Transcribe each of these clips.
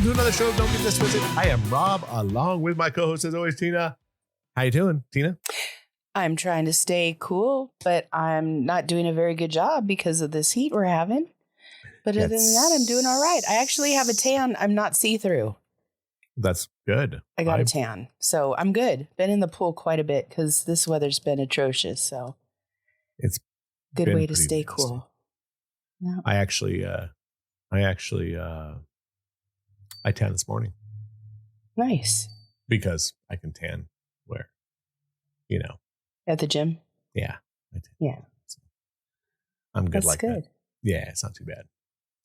to another show of Don't Get This Twisted. I am Rob, along with my co-host, as always, Tina. How you doing, Tina? I'm trying to stay cool, but I'm not doing a very good job because of this heat we're having. But other than that, I'm doing all right. I actually have a tan. I'm not see-through. That's good. I got a tan, so I'm good. Been in the pool quite a bit because this weather's been atrocious. So it's good way to stay cool. Yeah. I tan this morning. Nice. Because I can tan where, at the gym. Yeah. Yeah. So I'm good. That's good. That. Yeah, it's not too bad.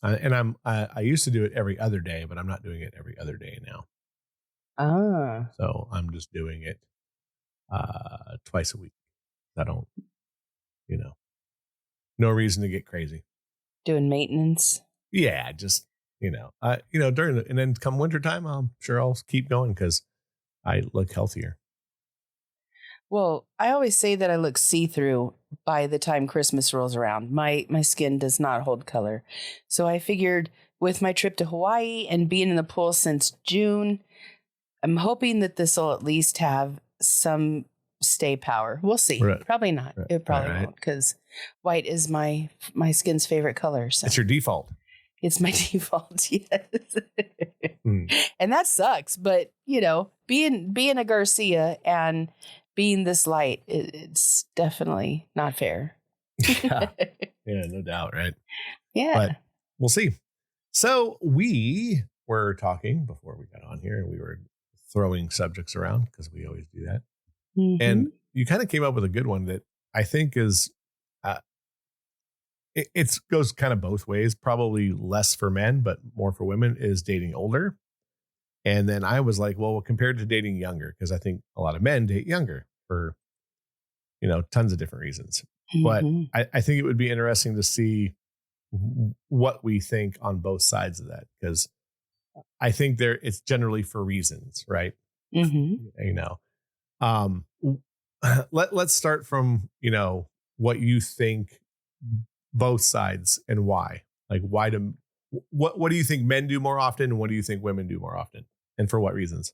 And I used to do it every other day, but I'm not doing it every other day now. So I'm just doing it twice a week. I don't, no reason to get crazy. Doing maintenance. Yeah, just during and then come wintertime, I'm sure I'll keep going because I look healthier. Well, I always say that I look see-through by the time Christmas rolls around. My skin does not hold color. So I figured with my trip to Hawaii and being in the pool since June, I'm hoping that this will at least have some stay power. We'll see. Right. Probably not. Right. It probably won't because white is my skin's favorite color. So. It's your default. It's my default, yes. And that sucks. But, being a Garcia and being this light, it's definitely not fair. Yeah, no doubt, right? Yeah. But we'll see. So we were talking before we got on here, and we were throwing subjects around because we always do that. Mm-hmm. And you kind of came up with a good one that I think is, it goes kind of both ways, probably less for men, but more for women, is dating older. And then I was like, well, compared to dating younger, because I think a lot of men date younger for, tons of different reasons. Mm-hmm. But I think it would be interesting to see what we think on both sides of that, because I think it's generally for reasons, right? Mm-hmm. Let's start from, what you think both sides and why. Like, what do you think men do more often, and what do you think women do more often, and for what reasons?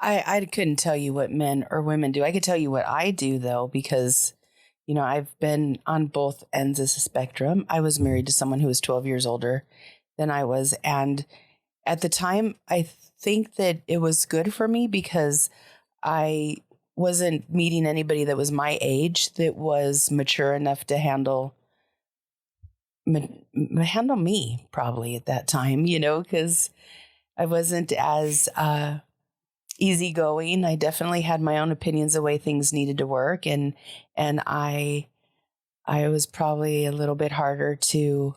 I couldn't tell you what men or women do. I could tell you what I do, though, because, I've been on both ends of the spectrum. I was married to someone who was 12 years older than I was. And at the time, I think that it was good for me because I wasn't meeting anybody that was my age that was mature enough to handle me probably at that time, because I wasn't as easygoing. I definitely had my own opinions of the way things needed to work. And I was probably a little bit harder to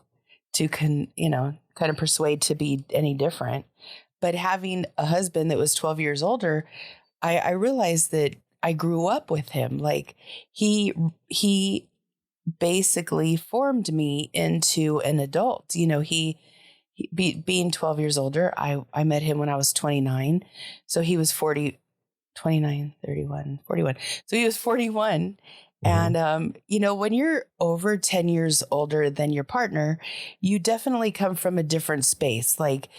kind of persuade to be any different. But having a husband that was 12 years older, I realized that I grew up with him. Like he basically formed me into an adult. Being 12 years older, I met him when I was 29. So he was 41. So he was 41. Mm-hmm. And, when you're over 10 years older than your partner, you definitely come from a different space. Like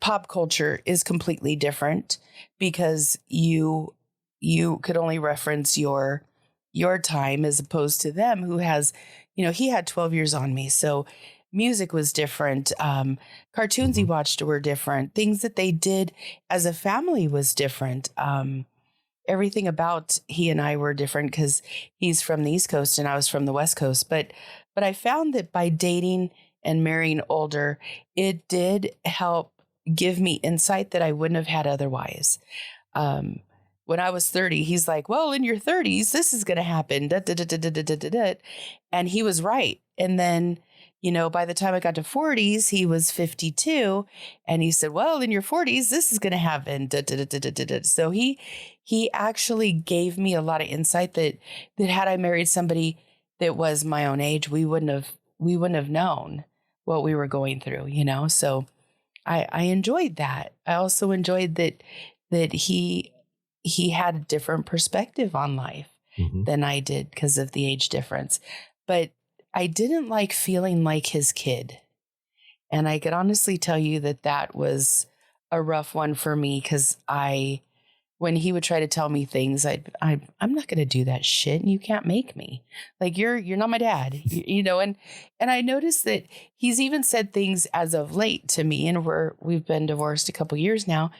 pop culture is completely different because you could only reference your time as opposed to them who has, he had 12 years on me. So music was different. Cartoons he watched were different. Things that they did as a family was different. Everything about he and I were different because he's from the East Coast and I was from the West Coast. But I found that by dating and marrying older, it did help give me insight that I wouldn't have had otherwise. When I was 30, he's like, well, in your 30s, this is going to happen. Da, da, da, da, da, da, da, da. And he was right. And then, by the time I got to 40s, he was 52. And he said, well, in your 40s, this is going to happen. Da, da, da, da, da, da, da. So he actually gave me a lot of insight that had I married somebody that was my own age, we wouldn't have known what we were going through, So I enjoyed that. I also enjoyed that he had a different perspective on life than I did because of the age difference. But I didn't like feeling like his kid. And I could honestly tell you that that was a rough one for me because when he would try to tell me things, I'm not going to do that shit, and you can't make me. Like you're not my dad, and I noticed that he's even said things as of late to me, and we've been divorced a couple years now,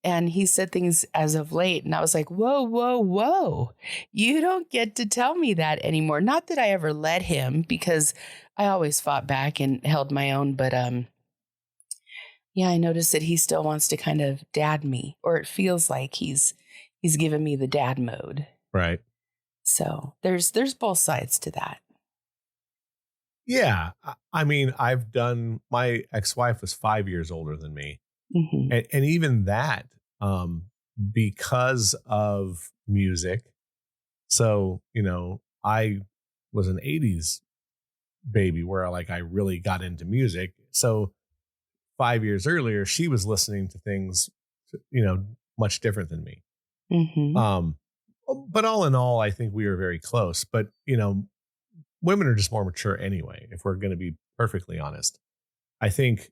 and he said things as of late, and I was like, whoa, whoa, whoa, you don't get to tell me that anymore. Not that I ever let him, because I always fought back and held my own, but yeah, I noticed that he still wants to kind of dad me, or it feels like he's giving me the dad mode. Right. So there's both sides to that. Yeah. I mean, my ex-wife was 5 years older than me. Hmm. And even that, because of music. So, I was an 80s baby where like I really got into music. So 5 years earlier, she was listening to things, much different than me. Hmm. Um, but all in all, I think we were very close. But, women are just more mature anyway, if we're going to be perfectly honest. I think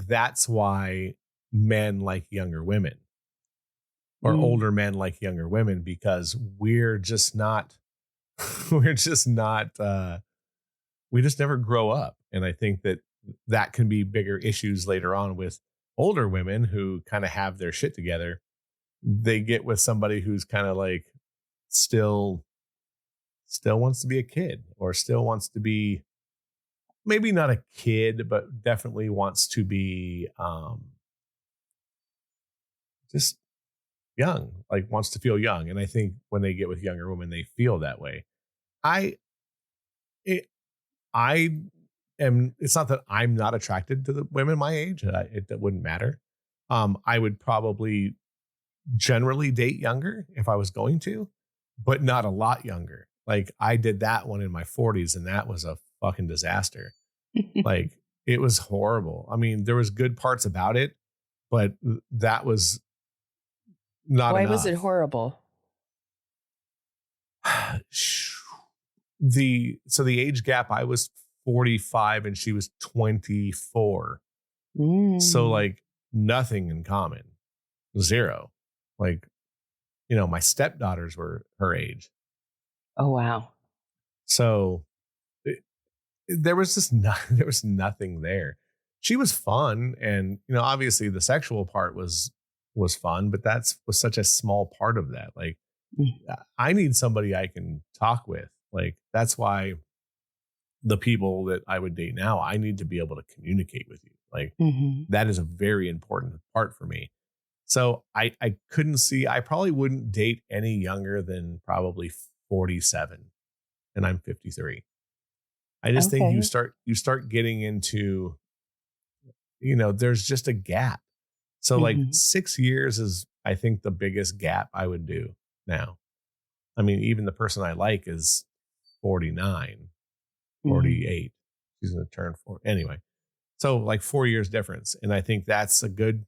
that's why men like younger women, or Mm. older men like younger women, because we're just not we're just not we just never grow up. And I think that can be bigger issues later on with older women who kind of have their shit together. They get with somebody who's kind of like still wants to be a kid, or still wants to be, maybe not a kid, but definitely wants to be just young, like wants to feel young. And I think when they get with younger women, they feel that way. I it, I am. It's not that I'm not attracted to the women my age. That wouldn't matter. I would probably generally date younger if I was going to, but not a lot younger. Like I did that one in my 40s, and that was a fucking disaster. Like it was horrible. I mean, there was good parts about it, but that was not Why was it enough. horrible? The age gap, I was 45 and she was 24. So Mm. like nothing in common. Zero. Like, my stepdaughters were her age. Oh, wow. So it, there was just there was nothing there. She was fun, and obviously the sexual part was fun, but was such a small part of that. Like I need somebody I can talk with. Like that's why the people that I would date now, I need to be able to communicate with you. Like Mm-hmm. that is a very important part for me. So I couldn't see, I probably wouldn't date any younger than probably 47, and I'm 53. I just think Okay. you start getting into, there's just a gap. So like Mm-hmm. 6 years is, I think, the biggest gap I would do now. I mean, even the person I like is 49, Mm-hmm. 48. She's going to turn 4. Anyway, so like 4 years difference. And I think that's a good,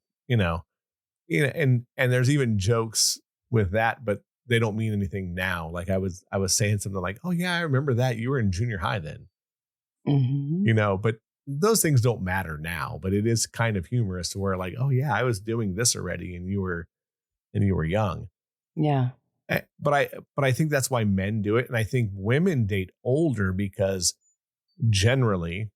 and there's even jokes with that, but they don't mean anything now. Like I was saying something like, oh yeah, I remember that. You were in junior high then, Mm-hmm. but those things don't matter now, but it is kind of humorous to where like, oh yeah, I was doing this already and you were young. Yeah. But I think that's why men do it. And I think women date older because generally,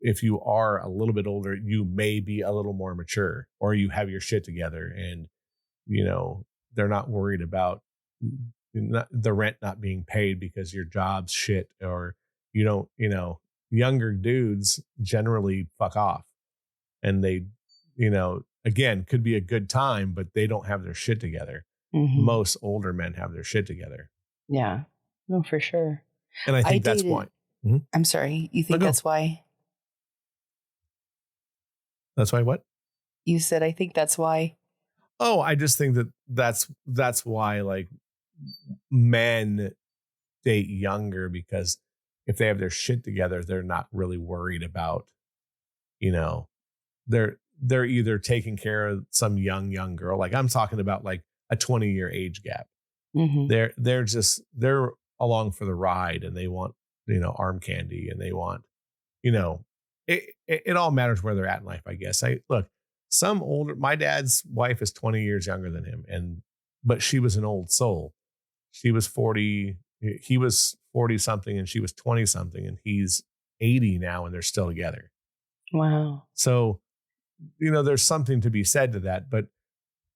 if you are a little bit older, you may be a little more mature, or you have your shit together, and you know they're not worried about the rent not being paid because your job's shit, or you don't. Younger dudes generally fuck off, and they, again, could be a good time, but they don't have their shit together. Mm-hmm. Most older men have their shit together, Yeah. No, for sure. and I I think that's why. dated, Mhm. I'm sorry. You No, think go. that's why? That's why what? You said, I think that's why. Oh, I just think that's why, like, men date younger, because if they have their shit together, they're not really worried about, you know, they're either taking care of some young girl. Like I'm talking about like a 20-year age gap. Mm-hmm. They're along for the ride, and they want, arm candy, and they want, you know, it all matters where they're at in life, I guess. My dad's wife is 20 years younger than him, but she was an old soul. She was 40, he was 40 something, and she was 20 something, and he's 80 now, and they're still together. Wow. So, there's something to be said to that, but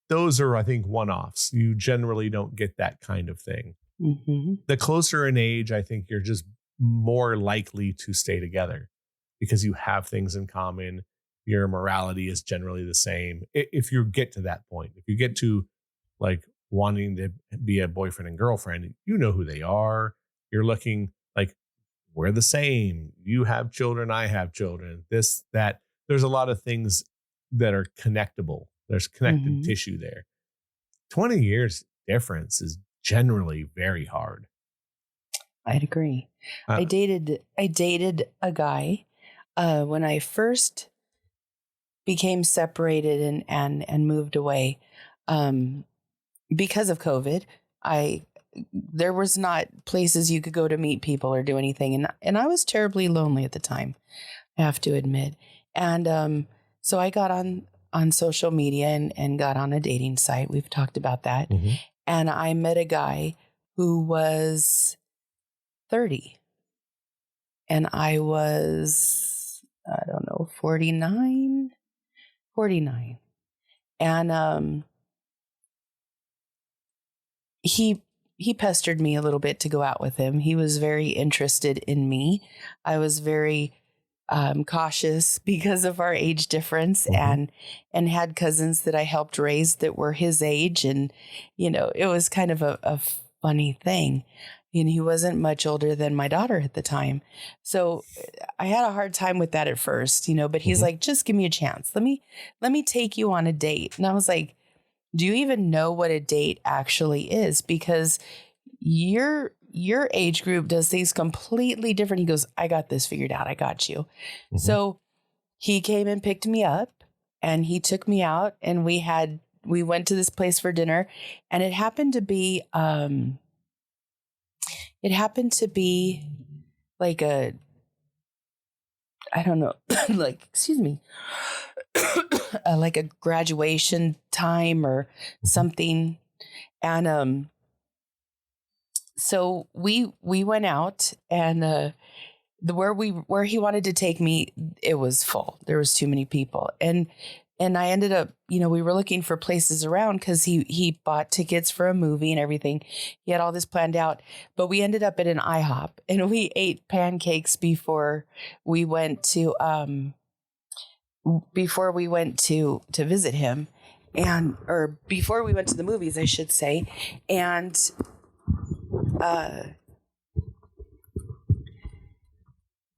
those are, I think, one-offs. You generally don't get that kind of thing. Mm-hmm. The closer in age, I think you're just more likely to stay together because you have things in common. Your morality is generally the same. If you get to that point, if you get to like wanting to be a boyfriend and girlfriend, you know who they are. You're looking like, we're the same. You have children. I have children. This, that. There's a lot of things that are connectable. There's connected tissue there. 20 years difference is generally very hard. I'd agree. I dated a guy when I first became separated and moved away because of COVID. There was not places you could go to meet people or do anything, and I was terribly lonely at the time, I have to admit. And so I got on social media and got on a dating site. We've talked about that. Mm-hmm. And I met a guy who was 30. And I was, 49. And he pestered me a little bit to go out with him. He was very interested in me. I was very cautious because of our age difference, mm-hmm. and had cousins that I helped raise that were his age. And, it was kind of a funny thing. He wasn't much older than my daughter at the time. So I had a hard time with that at first, but he's mm-hmm. like, just give me a chance. Let me take you on a date. And I was like, do you even know what a date actually is? Because your age group does things completely different. He goes, I got this figured out. I got you. Mm-hmm. So he came and picked me up, and he took me out, and we went to this place for dinner, and it happened to be like excuse me, like a graduation time or something. And, so we went out, and, where he wanted to take me, it was full. There was too many people. And I ended up, we were looking for places around because he bought tickets for a movie and everything. He had all this planned out, but we ended up at an IHOP, and we ate pancakes before we went to visit him, or before we went to the movies, I should say. And,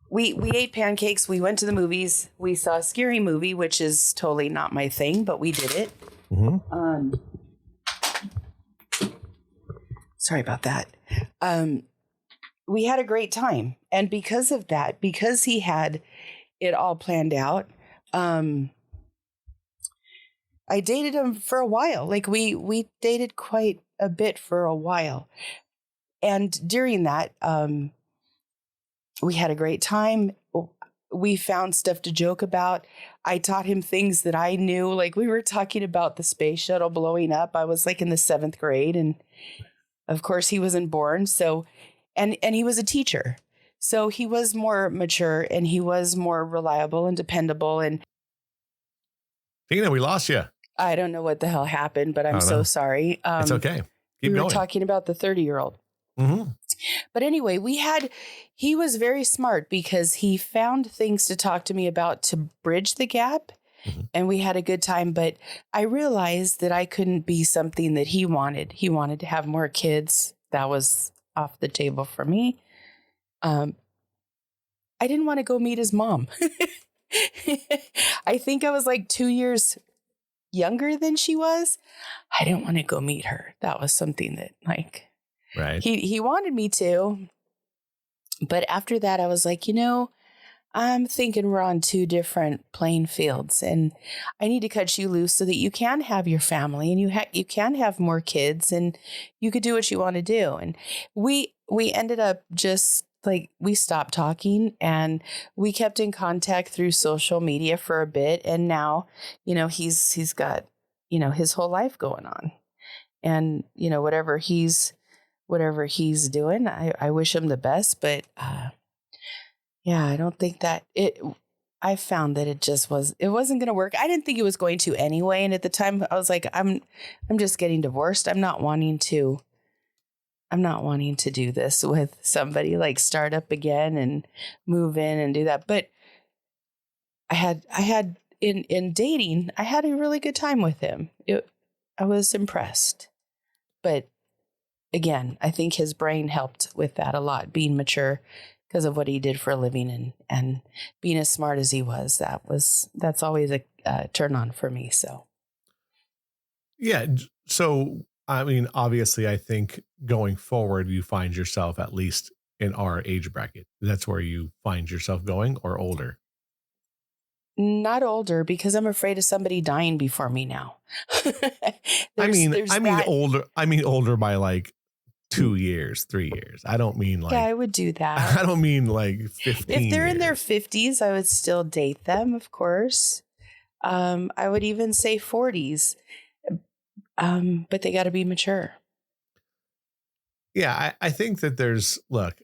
we ate pancakes. We went to the movies. We saw a scary movie, which is totally not my thing, but we did it. Mm-hmm. Sorry about that. We had a great time. And because of that, because he had it all planned out, I dated him for a while. Like we dated quite a bit for a while. And during that, we had a great time. We found stuff to joke about. I taught him things that I knew. Like, we were talking about the space shuttle blowing up. I was like in the 7th grade. And of course he wasn't born. So, and he was a teacher. So he was more mature, and he was more reliable and dependable. And Tina, we lost you. I don't know what the hell happened, but I'm so sorry. It's okay. We were talking about the 30-year-old. Mm-hmm. But anyway, he was very smart because he found things to talk to me about to bridge the gap. Mm-hmm. And we had a good time. But I realized that I couldn't be something that he wanted. He wanted to have more kids. That was off the table for me. I didn't want to go meet his mom. I think I was like 2 years younger than she was. I didn't want to go meet her. That was something that, like, right. He wanted me to. But after that, I was like, I'm thinking we're on 2 different playing fields, and I need to cut you loose so that you can have your family, and you can have more kids, and you could do what you want to do. And we ended up just like we stopped talking, and we kept in contact through social media for a bit. And now, he's got, his whole life going on, and, whatever he's doing, I wish him the best. But, yeah, I don't think that I found that it wasn't going to work. I didn't think it was going to anyway. And at the time I was like, I'm just getting divorced. I'm not wanting to do this with somebody, like start up again and move in and do that. But I had in dating, I had a really good time with him. I was impressed. But again, I think his brain helped with that a lot, being mature because of what he did for a living, and being as smart as he was. That's always a turn on for me. So. Yeah. So, I mean, obviously, I think going forward, you find yourself at least in our age bracket. That's where you find yourself going, or older. Not older, because I'm afraid of somebody dying before me now. I mean older. I mean older by like 2 years, 3 years. I don't mean like, yeah, I would do that. I don't mean like 15 If they're years. in their 50s, I would still date them, of course. I would even say 40s. But they got to be mature. Yeah, I think that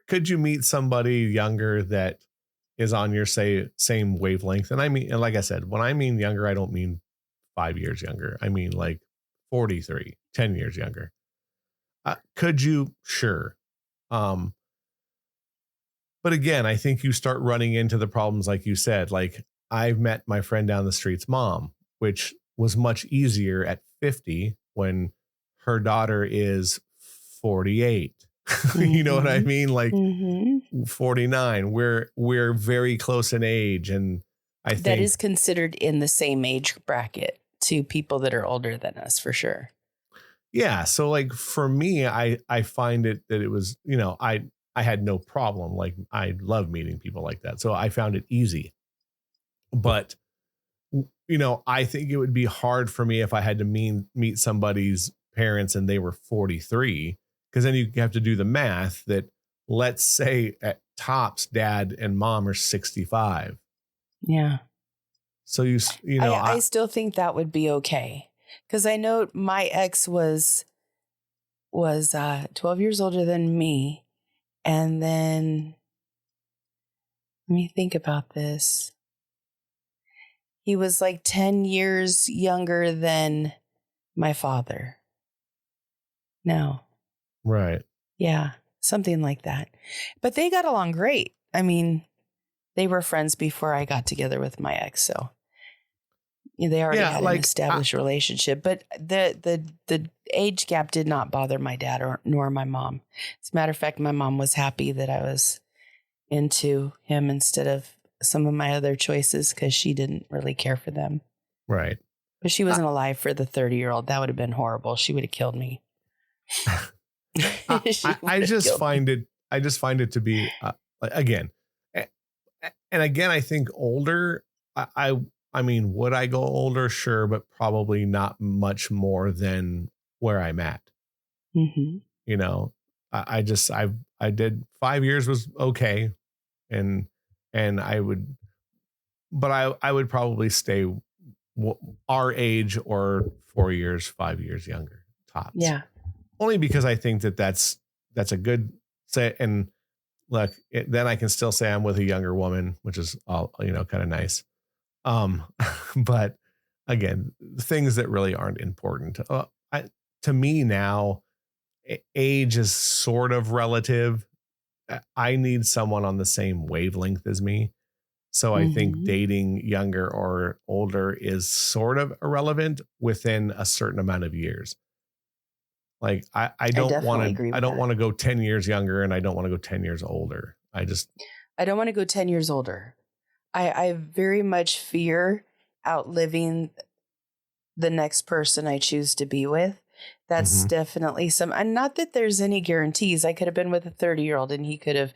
could you meet somebody younger that is on your same wavelength? And I mean, and like I said, when I mean younger, I don't mean 5 years younger. I mean like 43, 10 years younger. Could you? Sure. But again, I think you start running into the problems, like you said. Like, I've met my friend down the street's mom, which was much easier at 50 when her daughter is 48. You know what I mean? Like 49. We're very close in age, and I think that is considered in the same age bracket to people that are older than us, for sure. Yeah. So like for me, I find that it was, I had no problem. Like, I love meeting people like that. So I found it easy. But, I think it would be hard for me if I had to meet somebody's parents and they were 43, because then you have to do the math that, let's say at tops, dad and mom are 65. Yeah. So I still think that would be okay. Because I know my ex was 12 years older than me. And then, let me think about this. He was like 10 years younger than my father. No. Right. Yeah, something like that. But they got along great. I mean, they were friends before I got together with my ex. So they already had an established relationship. But the age gap did not bother my dad nor my mom. As a matter of fact, my mom was happy that I was into him instead of some of my other choices, because she didn't really care for them. Right. But she wasn't alive for the 30-year-old. That would have been horrible. She would have killed me. I just find it to be again, and again, I think older. I mean, would I go older? Sure, but probably not much more than where I'm at. Mm-hmm. I did 5 years was okay, and I would, but I would probably stay our age, or 4 years, 5 years younger tops. Yeah. Only because I think that's a good say. And look, then I can still say I'm with a younger woman, which is all, kind of nice. But again, things that really aren't important. To me now, age is sort of relative. I need someone on the same wavelength as me. So I think dating younger or older is sort of irrelevant within a certain amount of years. Like, I don't want to go 10 years younger, and I don't want to go 10 years older. I don't want to go 10 years older. I very much fear outliving the next person I choose to be with. That's definitely and not that there's any guarantees. I could have been with a 30-year-old and he could have,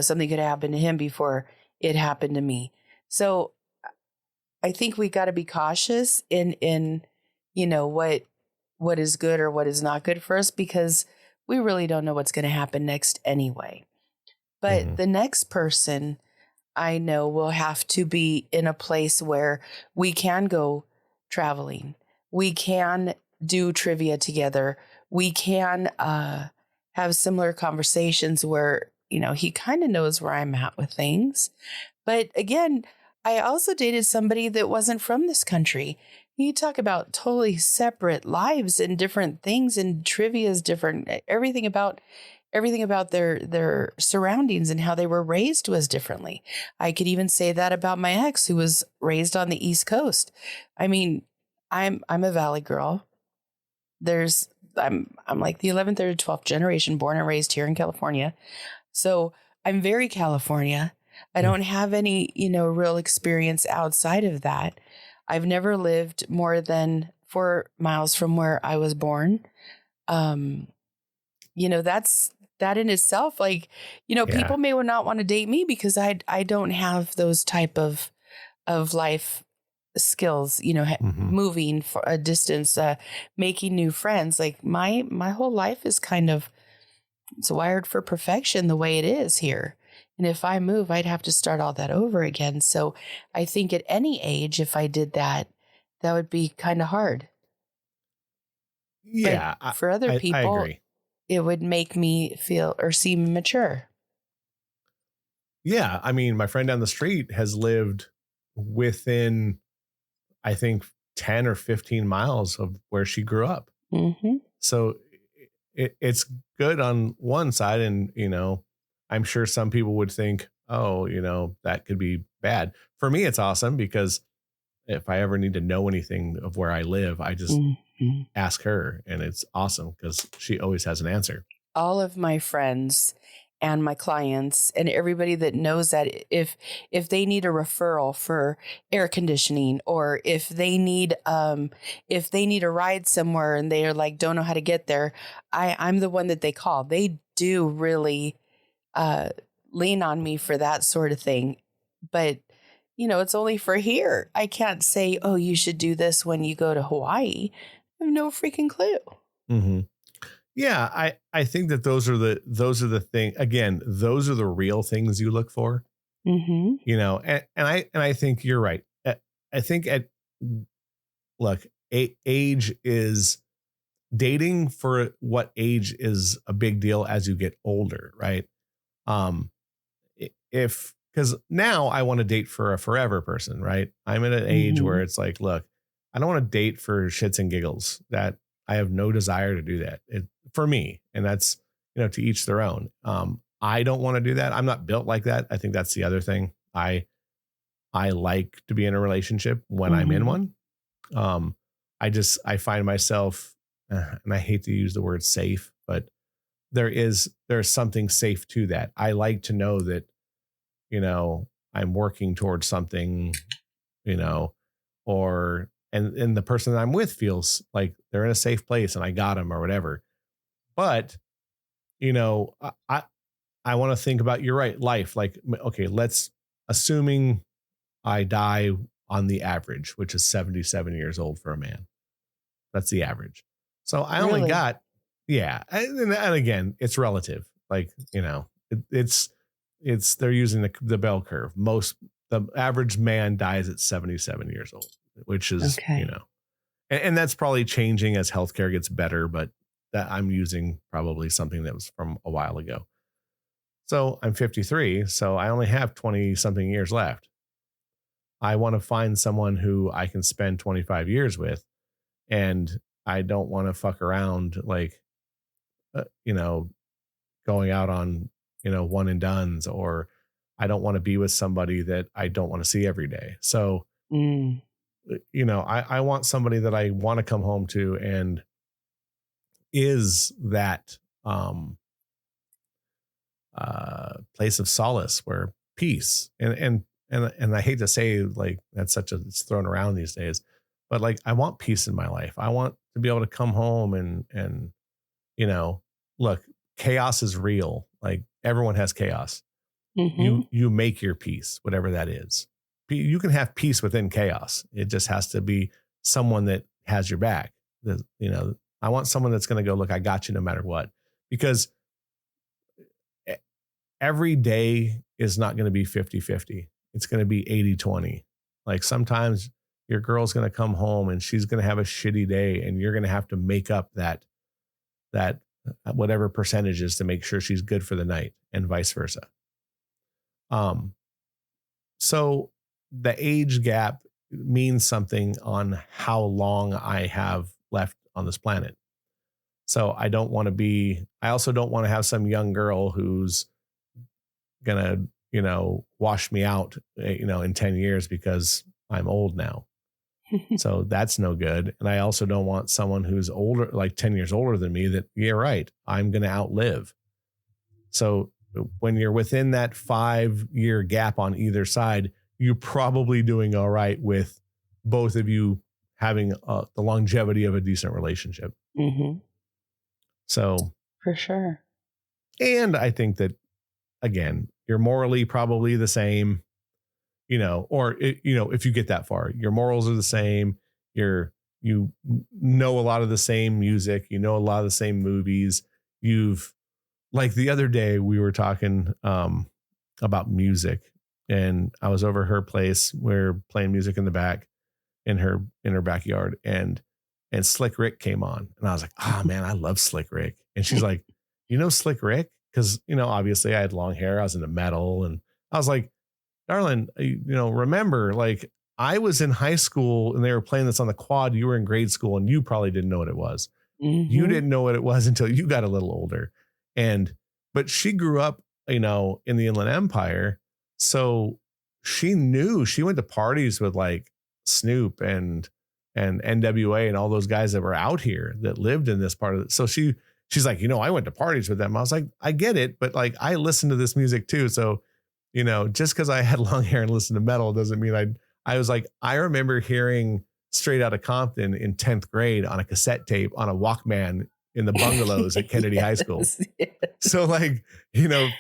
something could have happened to him before it happened to me. So I think we got to be cautious in what is good or what is not good for us, because we really don't know what's going to happen next anyway. But Hmm. the next person I know will have to be in a place where we can go traveling. We can do trivia together. We can have similar conversations where, he kind of knows where I'm at with things. But again, I also dated somebody that wasn't from this country. You talk about totally separate lives and different things, and trivia is different. Everything about their surroundings and how they were raised was differently. I could even say that about my ex, who was raised on the East Coast. I mean, I'm a Valley girl. There's I'm like the 11th or 12th generation born and raised here in California. So I'm very California. I don't have any, real experience outside of that. I've never lived more than 4 miles from where I was born. Um, that's that in itself. Like, Yeah. people may not want to date me because I don't have those type of life skills, Hmm. moving for a distance, making new friends. Like my whole life is kind of, it's wired for perfection the way it is here. And if I move, I'd have to start all that over again. So I think at any age, if I did that, that would be kind of hard. But Yeah. for other I people, agree. it would make me feel or seem mature. Yeah. I mean, my friend down the street has lived within, I think, 10 or 15 miles of where she grew up. Mm-hmm. So it's good on one side. And, I'm sure some people would think, oh, that could be bad. For me, it's awesome because if I ever need to know anything of where I live, I just Mm-hmm. ask her. And it's awesome because she always has an answer. All of my friends and my clients and everybody that knows that if they need a referral for air conditioning, or if they need a ride somewhere and they are like don't know how to get there, I'm the one that they call. They do really uh lean on me for that sort of thing. But it's only for here. I can't say, oh, you should do this when you go to Hawaii. I have no freaking clue. Hmm. Yeah, I think that those are the thing. Again, those are the real things you look for. Mm-hmm. And I think you're right. I think at look, age is dating for what age is a big deal as you get older, right? Um, if because now I want to date for a forever person, right? I'm at an age Mm-hmm. where it's like, look, I don't want to date for shits and giggles. That I have no desire to do that. For me, and that's to each their own. I don't want to do that. I'm not built like that. I think that's the other thing. I like to be in a relationship when I'm in Mm-hmm. one. Um, I find myself, and I hate to use the word safe, but there's something safe to that. I like to know that I'm working towards something, you know, and the person that I'm with feels like they're in a safe place and I got them or whatever. But you know, I want to think about, you're right, life. Like, okay, let's assuming I die on the average, which is 77 years old for a man. That's the average. So I only Really? got, yeah. And again, it's relative. Like, it's, they're using the bell curve. The average man dies at 77 years old, which is, Okay. and that's probably changing as healthcare gets better, but that I'm using probably something that was from a while ago. So I'm 53. So I only have 20 something years left. I want to find someone who I can spend 25 years with, and I don't want to fuck around like, uh, you know, going out on, one and dones, or I don't want to be with somebody that I don't want to see every day. So, Mm. I want somebody that I want to come home to and is that, um, place of solace where peace and I hate to say like that's it's thrown around these days, but like I want peace in my life. I want to be able to come home and you know, look, chaos is real. Like everyone has chaos. Mm-hmm. You make your peace, whatever that is. You can have peace within chaos. It just has to be someone that has your back. I want someone that's going to go, look, I got you no matter what, because every day is not going to be 50-50. It's going to be 80-20. Like sometimes your girl's going to come home and she's going to have a shitty day and you're going to have to make up that whatever percentages to make sure she's good for the night and vice versa. So the age gap means something on how long I have left on this planet. So I also don't want to have some young girl who's gonna, wash me out, in 10 years because I'm old now. So that's no good. And I also don't want someone who's older, like 10 years older than me, that, yeah, right, I'm going to outlive. So when you're within that 5-year gap on either side, you're probably doing all right with both of you having the longevity of a decent relationship. Mm-hmm. So for sure. And I think that, again, you're morally probably the same, if you get that far, your morals are the same. You know a lot of the same music, a lot of the same movies. Like the other day we were talking about music, and I was over her place. We're playing music in the back in her backyard, and Slick Rick came on, and I was like, "Ah, man, I love Slick Rick." And she's like, Slick Rick? Because obviously I had long hair, I was into metal, and I was like, "Darling, remember, like, I was in high school and they were playing this on the quad. You were in grade school and you probably didn't know what it was. Mm-hmm. You didn't know what it was until you got a little older." But she grew up, in the Inland Empire. So she went to parties with like Snoop and NWA and all those guys that were out here that lived in this part of it. So she's like, I went to parties with them. I was like, I get it, but like I listened to this music too. So, just because I had long hair and listened to metal doesn't mean I was like, I remember hearing Straight Outta Compton in 10th grade on a cassette tape on a Walkman in the bungalows at Kennedy High School. Yes. So like,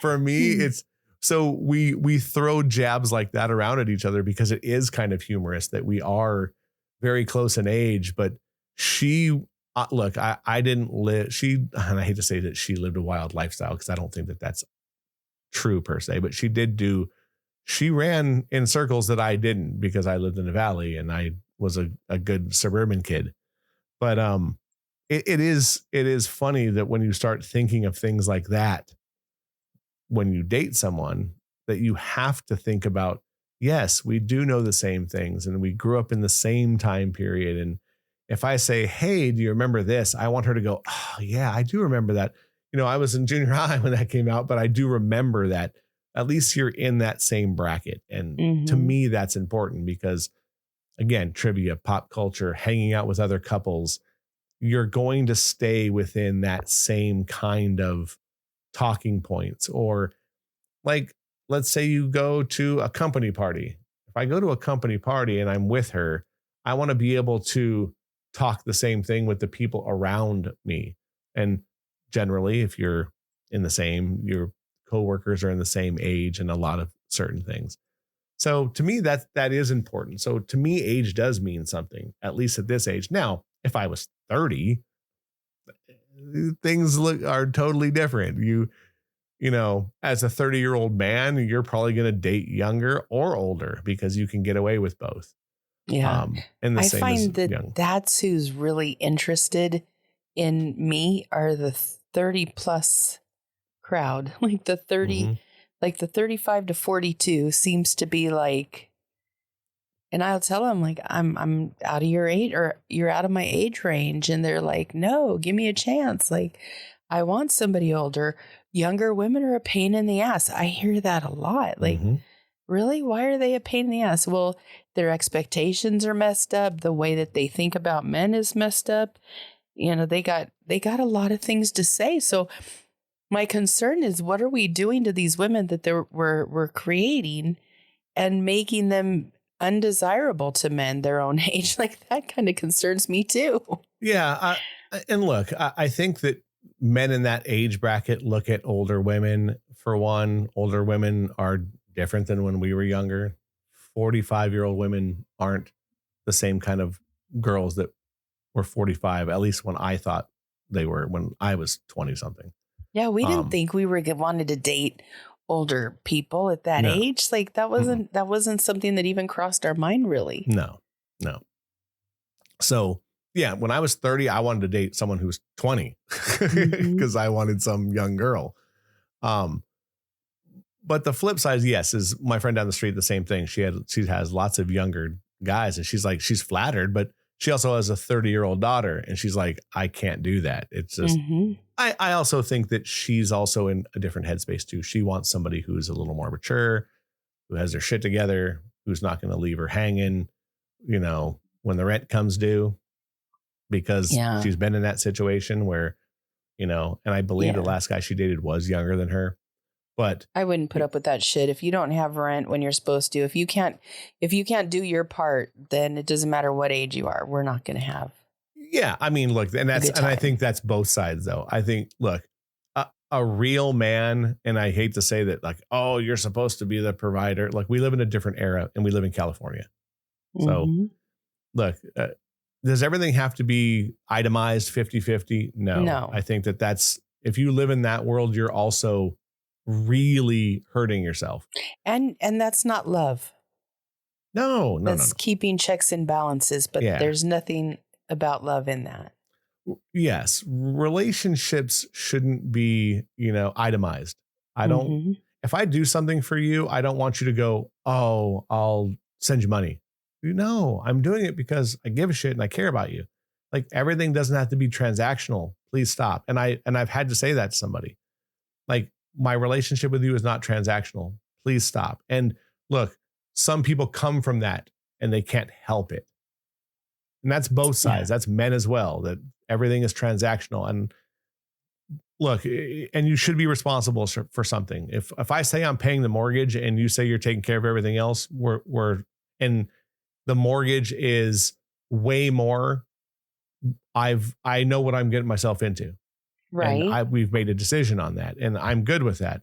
for me, it's, so we throw jabs like that around at each other because it is kind of humorous that we are very close in age, but she, look, I didn't live, and I hate to say that she lived a wild lifestyle because I don't think that that's true per se, but she ran in circles that I didn't because I lived in the valley and I was a good suburban kid. But it is funny that when you start thinking of things like that, when you date someone, that you have to think about, yes, we do know the same things and we grew up in the same time period. And if I say, hey, do you remember this? I want her to go, oh yeah, I do remember that. I was in junior high when that came out, but I do remember that. At least you're in that same bracket. And to me, that's important because, again, trivia, pop culture, hanging out with other couples, you're going to stay within that same kind of talking points. Or like, let's say you go to a company party. If I go to a company party and I'm with her, I want to be able to talk the same thing with the people around me. And generally, if you're your coworkers are in the same age and a lot of certain things. So to me, that is important. So to me, age does mean something, at least at this age. Now, if I was 30, things are totally different. As a 30-year-old man, you're probably going to date younger or older because you can get away with both. Yeah. And the I same find that young. that's who's really interested in me are the 30 plus crowd. Like the 30, like the 35 to 42 seems to be like, and I'll tell them like, I'm out of your age or you're out of my age range. And they're like, no, give me a chance. Like I want somebody older. Younger women are a pain in the ass. I hear that a lot. Like, really? Why are they a pain in the ass? Well, their expectations are messed up. The way that they think about men is messed up. They got a lot of things to say. So my concern is, what are we doing to these women that we're creating and making them undesirable to men their own age? Like that kind of concerns me too. Yeah. And look, I think that men in that age bracket look at older women. For one, older women are different than when we were younger. 45-year-old women aren't the same kind of girls that were 45, at least when I thought they were when I was 20 something. Yeah, we didn't think we were wanted to date older people at that No. age. Like that wasn't something that even crossed our mind really. No. So yeah, when I was 30, I wanted to date someone who was 20 because I wanted some young girl. But the flip side, yes, is my friend down the street, the same thing. She has lots of younger guys, and she's flattered, but she also has a 30-year-old daughter, and she's like, I can't do that. It's just, I also think that she's also in a different headspace too. She wants somebody who's a little more mature, who has their shit together, who's not going to leave her hanging, when the rent comes due, because she's been in that situation where, and I believe the last guy she dated was younger than her. But I wouldn't put up with that shit. If you don't have rent when you're supposed to, if you can't do your part, then it doesn't matter what age you are. We're not going to have. Yeah. I mean, look, and I think that's both sides though. I think, look, a real man, and I hate to say that, like, oh, you're supposed to be the provider. Like, we live in a different era and we live in California. So look, does everything have to be itemized 50-50? No. I think that's, if you live in that world, you're also really hurting yourself. And that's not love. No. That's keeping checks and balances, but there's nothing about love in that. Yes. Relationships shouldn't be, itemized. I don't, if I do something for you, I don't want you to go, oh, I'll send you money. No, I'm doing it because I give a shit and I care about you. Like, everything doesn't have to be transactional. Please stop. And I've had to say that to somebody. Like, my relationship with you is not transactional. Please stop. And look, some people come from that and they can't help it. And that's both sides. That's men as well, that everything is transactional. And look, and you should be responsible for something. If I say I'm paying the mortgage and you say you're taking care of everything else, and the mortgage is way more, I know what I'm getting myself into. Right. And we've made a decision on that, and I'm good with that,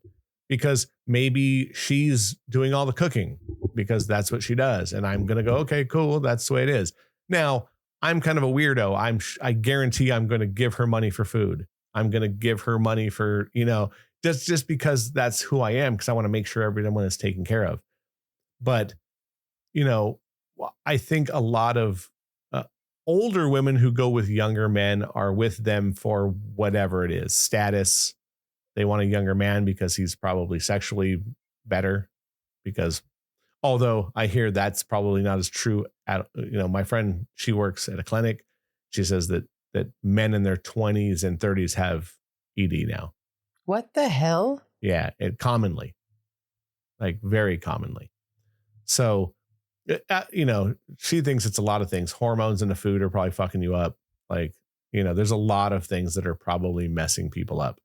because maybe she's doing all the cooking because that's what she does. And I'm going to go, okay, cool. That's the way it is. Now, I'm kind of a weirdo. I guarantee I'm going to give her money for food. I'm going to give her money for, just because that's who I am, because I want to make sure everyone is taken care of. But, I think a lot of older women who go with younger men are with them for whatever it is, status. They want a younger man because he's probably sexually better, because although I hear that's probably not as true. My friend, she works at a clinic. She says that men in their 20s and 30s have ED now. What the hell? Yeah, commonly, like very commonly. So, she thinks it's a lot of things. Hormones in the food are probably fucking you up. Like, there's a lot of things that are probably messing people up.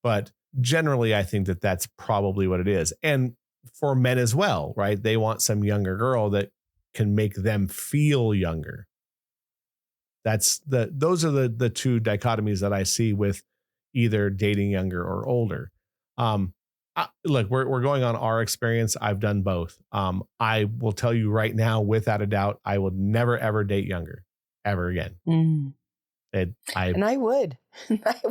But generally, I think that that's probably what it is. And for men as well, right? They want some younger girl that can make them feel younger. Those are the two dichotomies that I see with either dating younger or older. Look, we're going on our experience. I've done both. I will tell you right now, without a doubt, I will never ever date younger ever again. And I would.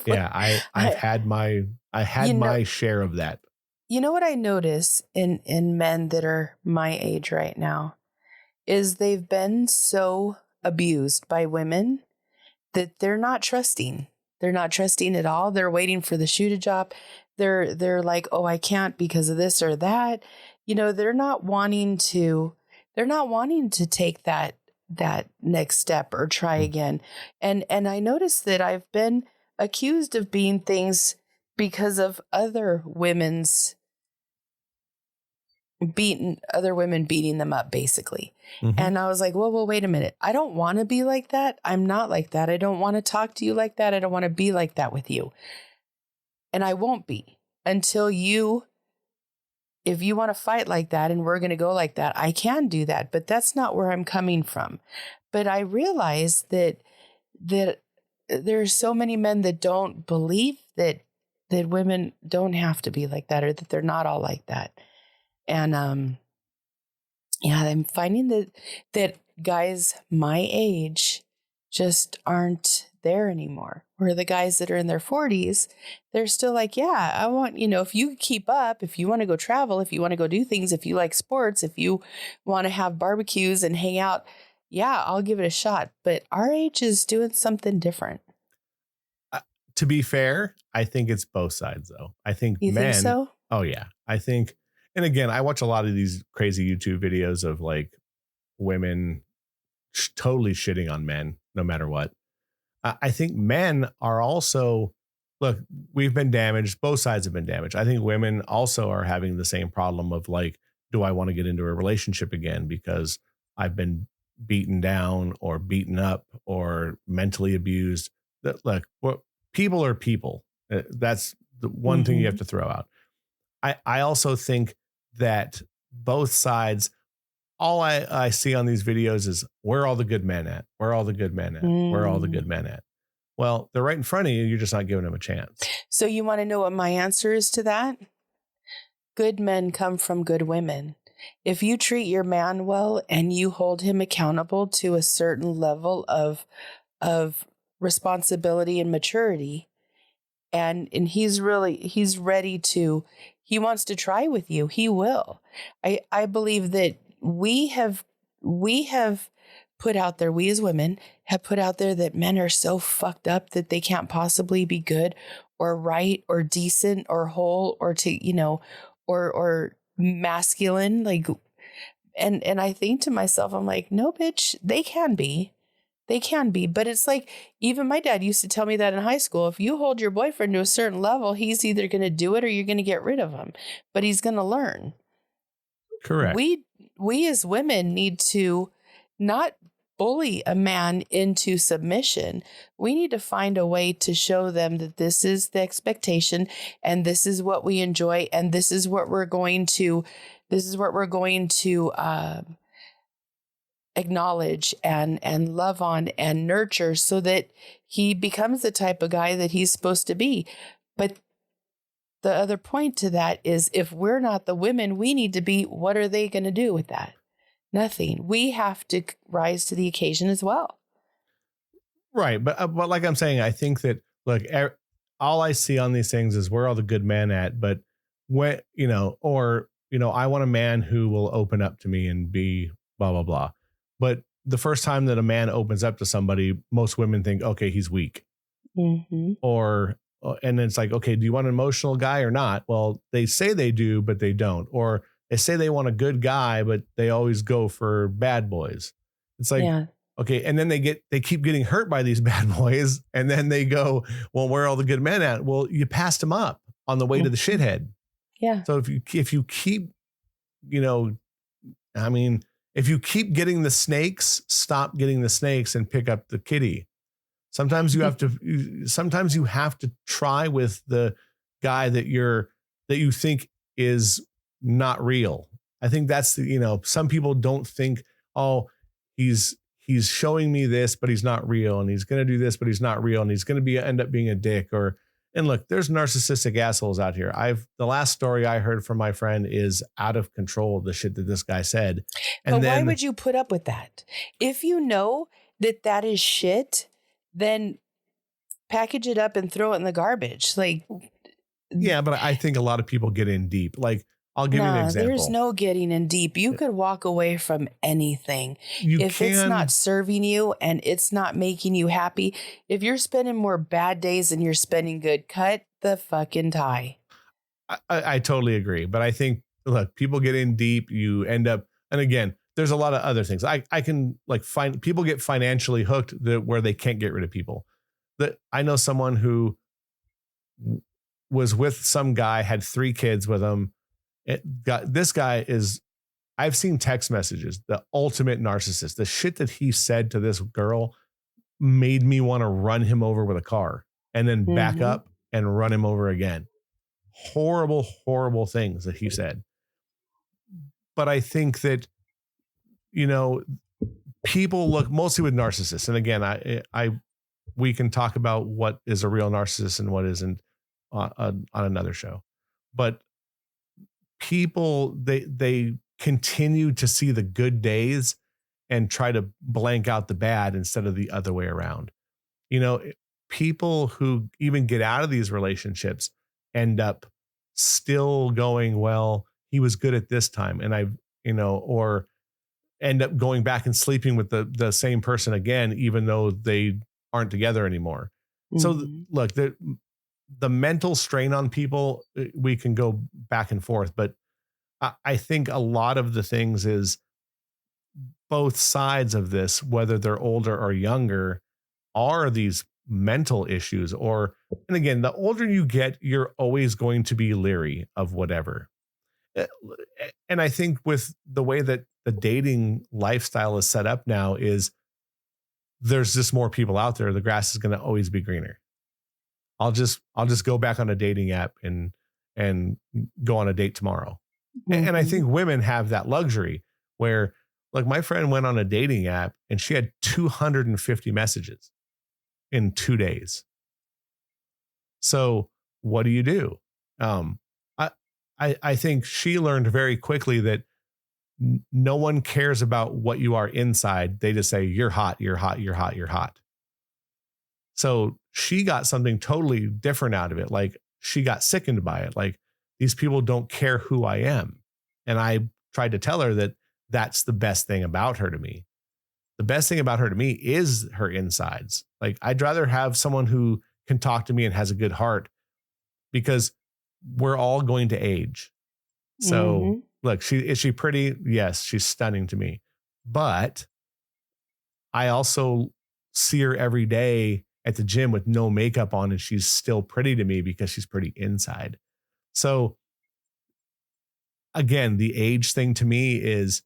Yeah, I've had my share of that. You know what I notice in men that are my age right now is they've been so abused by women that they're not trusting. They're not trusting at all. They're waiting for the shoe to drop. They're like, oh, I can't because of this or that. They're not wanting to take that next step or try again. And I noticed that I've been accused of being things because of other women beating them up, basically. And I was like, well, wait a minute. I don't want to be like that. I'm not like that. I don't want to talk to you like that. I don't want to be like that with you. And I won't be until if you want to fight like that and we're going to go like that, I can do that. But that's not where I'm coming from. But I realize that there's so many men that don't believe that women don't have to be like that, or that they're not all like that. And I'm finding that guys my age just aren't there anymore. Where the guys that are in their 40s, they're still like, yeah, I want, if you keep up, if you want to go travel, if you want to go do things, if you like sports, if you want to have barbecues and hang out, yeah, I'll give it a shot. But our age is doing something different. To be fair, I think it's both sides, though. I think You think men. so? Oh, yeah. I think, and again, I watch a lot of these crazy YouTube videos of like women totally shitting on men, no matter what. I think men are also, look, we've been damaged. Both sides have been damaged. I think women also are having the same problem of like, do I want to get into a relationship again because I've been beaten down or beaten up or mentally abused? That, look, what people are people. That's the one thing you have to throw out. I also think that both sides, all I see on these videos is where are all the good men at? Where are all the good men at? Where are all the good men at? Well, they're right in front of you. You're just not giving them a chance. So you want to know what my answer is to that? Good men come from good women. If you treat your man well and you hold him accountable to a certain level of responsibility and maturity, and he's ready to, he wants to try with you, he will. I believe that we have put out there, we as women have put out there that men are so fucked up that they can't possibly be good or right or decent or whole or or masculine. Like, and I think to myself, I'm like, no, bitch, they can be. They can be. But it's like, even my dad used to tell me that in high school, if you hold your boyfriend to a certain level, he's either going to do it or you're going to get rid of him, but he's going to learn. Correct. We as women need to not bully a man into submission. We need to find a way to show them that this is the expectation and this is what we enjoy and this is what we're going to acknowledge and love on and nurture so that he becomes the type of guy that he's supposed to be. But the other point to that is, if we're not the women we need to be, what are they going to do with that? Nothing. We have to rise to the occasion as well. Right. But like I'm saying, I think that, look, all I see on these things is where all the good men at. But when, I want a man who will open up to me and be blah, blah, blah. But the first time that a man opens up to somebody, most women think, okay, he's weak. Mm-hmm. And it's like, okay, do you want an emotional guy or not? Well, they say they do, but they don't. Or they say they want a good guy, but they always go for bad boys. It's like, yeah. Okay. And then they keep getting hurt by these bad boys. And then they go, well, where are all the good men at? Well, you passed them up on the way to the shithead. Yeah. So if you keep, if you keep getting the snakes, stop getting the snakes and pick up the kitty. Sometimes you have to try with the guy that you think is not real. I think that's some people don't think, oh, he's showing me this, but he's not real. And he's going to do this, but he's not real. And he's going to end up being a dick. And look, there's narcissistic assholes out here. The last story I heard from my friend is out of control, the shit that this guy said. But why would you put up with that? If you know that is shit, then package it up and throw it in the garbage. Like, yeah, but I think a lot of people get in deep. Like, I'll give you an example. There's no getting in deep. You could walk away from anything. If it's not serving you and it's not making you happy, if you're spending more bad days than you're spending good, cut the fucking tie. I totally agree. But I think, look, people get in deep, you end up, and again, there's a lot of other things. I can find people get financially hooked where they can't get rid of people. That I know someone who was with some guy, had 3 kids with him. This guy is, I've seen text messages, the ultimate narcissist. The shit that he said to this girl made me want to run him over with a car and then back up and run him over again. Horrible, horrible things that he said. But I think that, people look mostly with narcissists. And again, we can talk about what is a real narcissist and what isn't on another show. But people, they continue to see the good days and try to blank out the bad instead of the other way around. You know, people who even get out of these relationships end up still going, well, he was good at this time. And or end up going back and sleeping with the same person again, even though they aren't together anymore. So Mhm. look, the mental strain on people, we can go back and forth, but I think a lot of the things is both sides of this, whether they're older or younger, are these mental issues. And again, the older you get, you're always going to be leery of whatever. Uh, And I think with the way that the dating lifestyle is set up now, is there's just more people out there. The grass is going to always be greener. I'll just go back on a dating app and go on a date tomorrow. And I Mhm. think women have that luxury where, like, my friend went on a dating app and she had 250 messages in 2 days. So what do you do? Um, I, I think she learned very quickly that no one cares about what you are inside. They just say, you're hot, you're hot, you're hot, you're hot. So she got something totally different out of it. Like, she got sickened by it. Like, these people don't care who I am. And I tried to tell her that that's the best thing about her to me. The best thing about her to me is her insides. Like, I'd rather have someone who can talk to me and has a good heart, because we're all going to age. So Mhm. look, is she pretty? Yes, she's stunning to me. But I also see her every day at the gym with no makeup on, and she's still pretty to me because she's pretty inside. So again, the age thing to me is,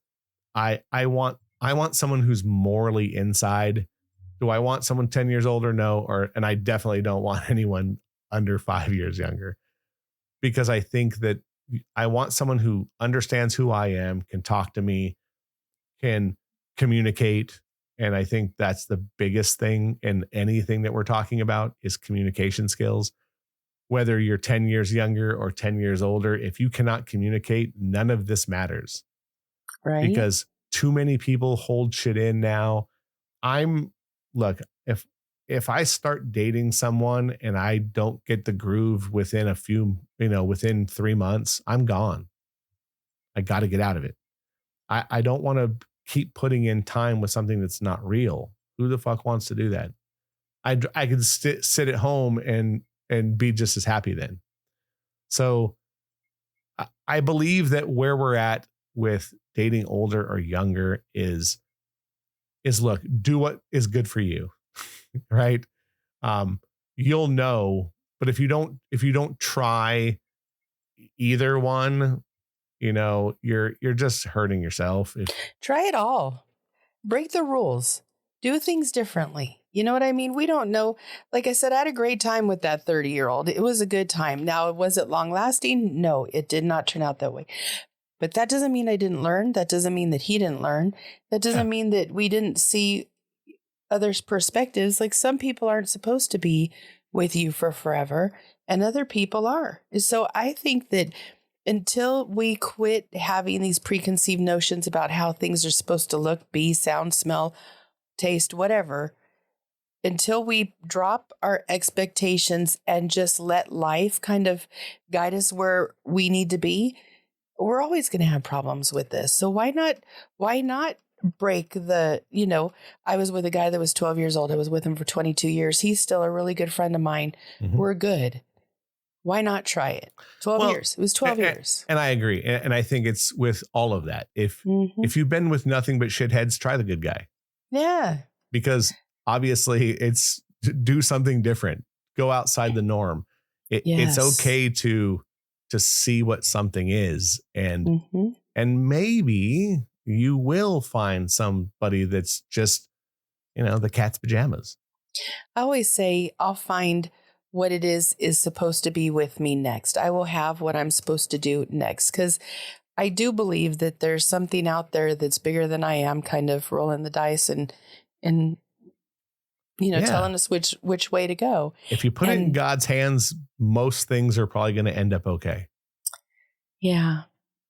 I want someone who's morally inside. Do I want someone 10 years older? No. And I definitely don't want anyone under 5 years younger, because I think that I want someone who understands who I am, can talk to me, can communicate. And I think that's the biggest thing in anything that we're talking about, is communication skills. Whether you're 10 years younger or 10 years older, if you cannot communicate, none of this matters, Right? because too many people hold shit in now. I'm Look, if I start dating someone and I don't get the groove within within 3 months, I'm gone. I got to get out of it. I don't want to keep putting in time with something that's not real. Who the fuck wants to do that? I could sit at home and be just as happy then. So I believe that where we're at with dating older or younger is look, do what is good for you, right? Um, you'll know, but if you don't try either one, you're just hurting yourself. If Try it all. Break the rules. Do things differently. You know what I mean? We don't know. Like I said, I had a great time with that 30-year-old. It was a good time. Now, was it long lasting? No, it did not turn out that way. But that doesn't mean I didn't learn. That doesn't mean that he didn't learn. That Yeah, doesn't mean that we didn't see others' perspectives. Like, some people aren't supposed to be with you for forever, and other people are. So I think that until we quit having these preconceived notions about how things are supposed to look, be, sound, smell, taste, whatever, until we drop our expectations and just let life kind of guide us where we need to be, we're always going to have problems with this. So why not break I was with a guy that was 12 years old. I was with him for 22 years. He's still a really good friend of mine. mhm. We're good. Why not try it? 12 Well, years. It was 12 years. and I agree, and I think it's with all of that. If Hmm. if you've been with nothing but shitheads, try the good guy, Yeah. because obviously it's do something different. Go outside the norm. It's Yes. okay to see what something is, Hmm. and maybe you will find somebody that's just the cat's pajamas. I always say I'll find what it is supposed to be with me next. I will have what I'm supposed to do next, because I do believe that there's something out there that's bigger than I am, kind of rolling the dice and Yeah. telling us which way to go. If you put it in And God's hands, most things are probably going to end up okay. yeah,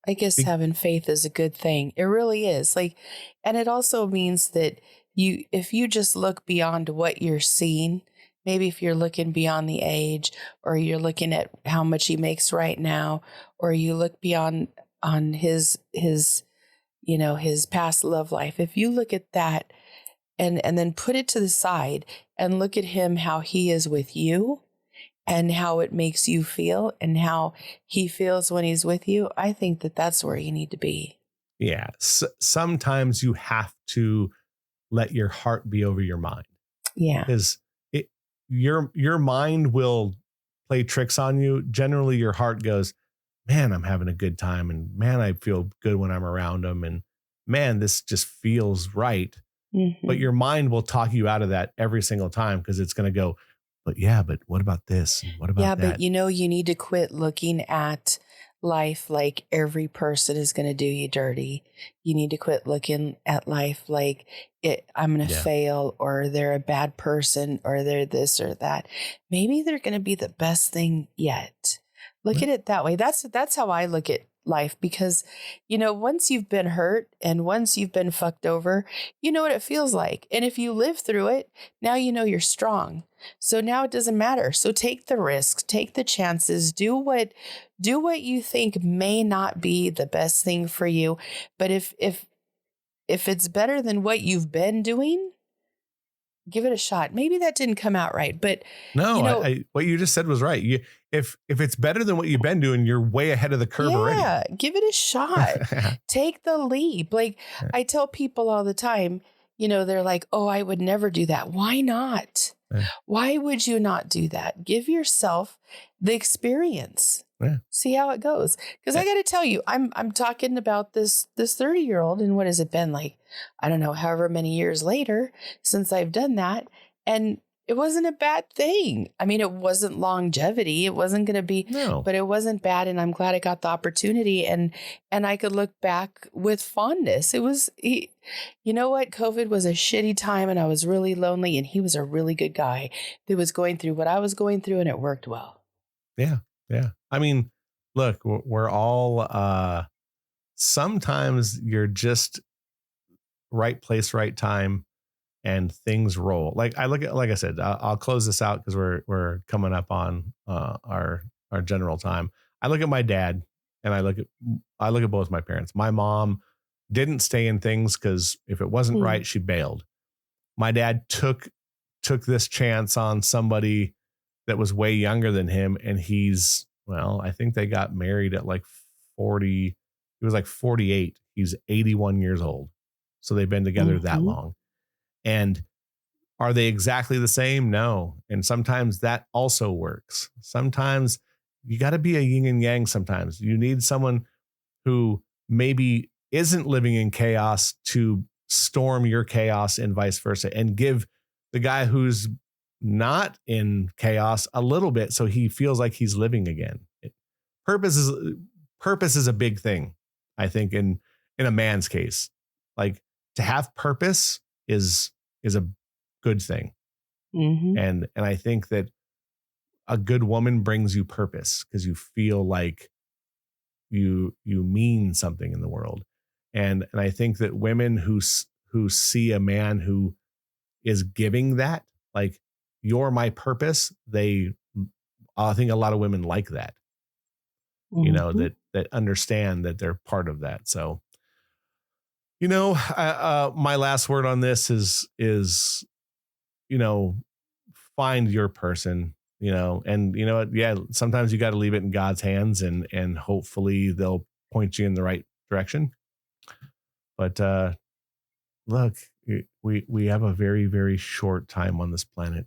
I guess Be- having faith is a good thing. It really is. Like, and it also means that if you just look beyond what you're seeing, maybe if you're looking beyond the age, or you're looking at how much he makes right now, or you look beyond on his his past love life, if you look at that and then put it to the side and look at him, how he is with you and how it makes you feel and how he feels when he's with you, I think that that's where you need to be. Yeah. Sometimes you have to let your heart be over your mind, Yeah. because it your mind will play tricks on you. Generally, your heart goes, man, I'm having a good time, and man, I feel good when I'm around them, and man, this just feels right. But Hmm. your mind will talk you out of that every single time, because it's going to go, but yeah, but what about this? And what Yeah, about but that? you need to quit looking at life like every person is going to do you dirty. You need to quit looking at life like I'm going to Yeah. fail, or they're a bad person, or they're this or that. Maybe they're going to be the best thing yet. Look Yeah. at it that way. That's how I look at life, because once you've been hurt and once you've been fucked over, you know what it feels like. And if you live through it, now you're strong. So now it doesn't matter. So take the risks, take the chances, do what you think may not be the best thing for you. But if it's better than what you've been doing, give it a shot. Maybe that didn't come out right, but you No, know, what you just said was right. If it's better than what you've been doing, you're way ahead of the curve already. yeah, give it a shot. Take the leap. Like I tell people all the time, they're like, "Oh, I would never do that." Why not? Yeah. Why would you not do that? Give yourself the experience. Yeah. See how it goes. Because I got to tell you, I'm talking about this 30-year-old, and what has it been like? I don't know, however many years later since I've done that, and it wasn't a bad thing. I mean, it wasn't longevity. It wasn't going to be, No. but it wasn't bad, and I'm glad I got the opportunity, and I could look back with fondness. You know what? COVID was a shitty time, and I was really lonely, and he was a really good guy that was going through what I was going through, and it worked well. Yeah. Yeah. I mean, look, we're all sometimes you're just right place, right time, and things roll. Like like I said, I'll close this out because we're coming up on our general time. I look at my dad, and I look at both my parents. My mom didn't stay in things because if it wasn't Mm. right, she bailed. My dad took this chance on somebody that was way younger than him, and I think they got married at like 40. He was like 48. He's 81 years old. So they've been together that Mhm. long. And are they exactly the same? No. And sometimes that also works. Sometimes you got to be a yin and yang. Sometimes you need someone who maybe isn't living in chaos to storm your chaos, and vice versa, and give the guy who's not in chaos a little bit so he feels like he's living again. Purpose is purpose is a big thing, I think, in a man's case. Like, to have purpose is a good thing. Mhm. And I think that a good woman brings you purpose because you feel like you mean something in the world. And I think that women who see a man who is giving that, like, you're my purpose, I think a lot of women like that, Mhm. that understand that they're part of that. So, my last word on this is, you know, find your person, and you know what? Yeah, sometimes you got to leave it in God's hands, and hopefully they'll point you in the right direction. But look, we have a very, very short time on this planet.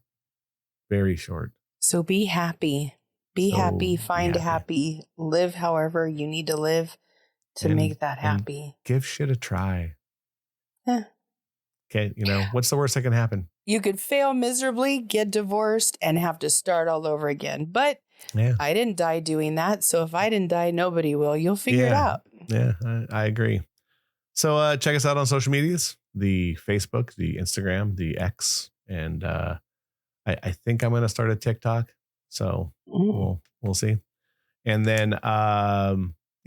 Very short. So be happy. Be happy, So be find happy, happy, live however you need to live to and make that and happy. give shit a try. Eh. Okay, what's the worst that can happen? You could fail miserably, get divorced, and have to start all over again. But Yeah, I didn't die doing that. So if I didn't die, nobody will. You'll figure it yeah, out. yeah. I agree. So check us out on social medias: the Facebook, the Instagram, the X, and I think I'm gonna start a TikTok. So Mm. we'll see. And then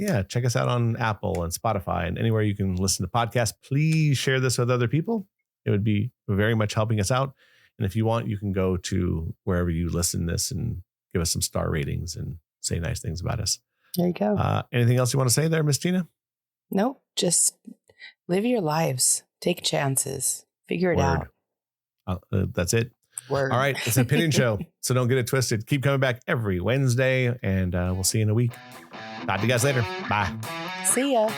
yeah, check us out on Apple and Spotify and anywhere you can listen to podcasts. Please share this with other people. It would be very much helping us out. And if you want, you can go to wherever you listen to this and give us some star ratings and say nice things about us. There you go. Anything else you want to say there, Miss Tina? Nope. Just live your lives. Take chances. Figure it Word. out. That's it. Word. All right. It's an opinion show, so don't get it twisted. Keep coming back every Wednesday, and we'll see you in a week. Talk to you guys later. Bye. See ya.